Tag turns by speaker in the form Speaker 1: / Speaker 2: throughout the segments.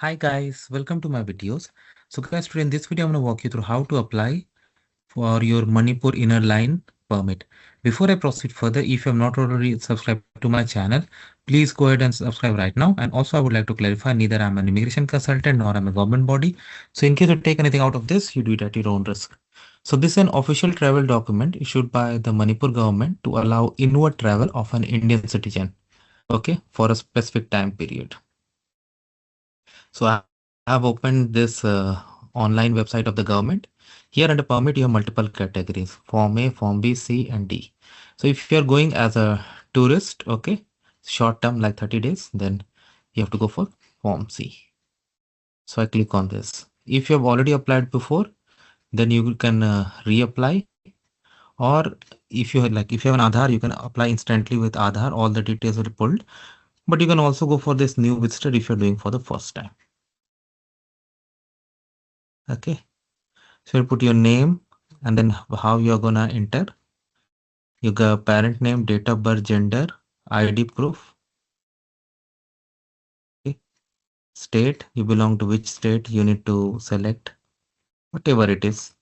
Speaker 1: Hi guys, welcome to my videos. So guys, today in this video, I'm going to walk you through how to apply for your Manipur Inner Line Permit. Before I proceed further, if you have not already subscribed to my channel, please go ahead and subscribe right now. And also I would like to clarify, neither I'm an immigration consultant nor I'm a government body. So in case you take anything out of this, you do it at your own risk. So this is an official travel document issued by the Manipur government to allow inward travel of an Indian citizen, okay, for a specific time period. So I have opened this online website of the government. Here under permit, you have multiple categories: Form A, Form B, C, and D. So if you're going as a tourist, okay, short term like 30 days, then you have to go for Form C. So I click on this. If you have already applied before, then you can reapply. Or if you have an Aadhaar, you can apply instantly with Aadhaar. All the details will be pulled. But you can also go for this new visitor if you're doing for the first time. Okay. So you put your name and then how you're gonna enter. You got parent name, date of birth, gender, ID proof. Okay. State, you belong to which state, you need to select whatever it is.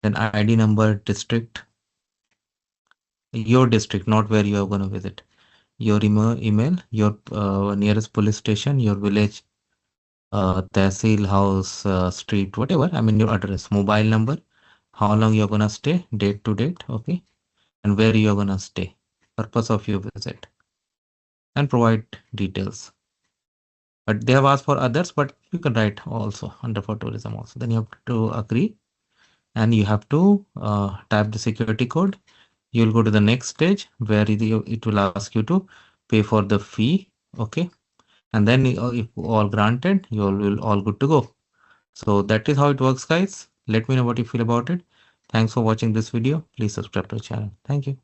Speaker 1: Then ID number, district, your district, not where you are gonna visit. Your email, your nearest police station, your village, tehsil, house, street, whatever. I mean your address, mobile number, how long you're gonna stay, date to date, okay, and where you're gonna stay, purpose of your visit, and provide details. But they have asked for others, but you can write also under for tourism also. Then you have to agree and you have to type the security code. You'll go to the next stage where it will ask you to pay for the fee. Okay. And then if all granted, you will all good to go. So that is how it works, guys. Let me know what you feel about it. Thanks for watching this video. Please subscribe to the channel. Thank you.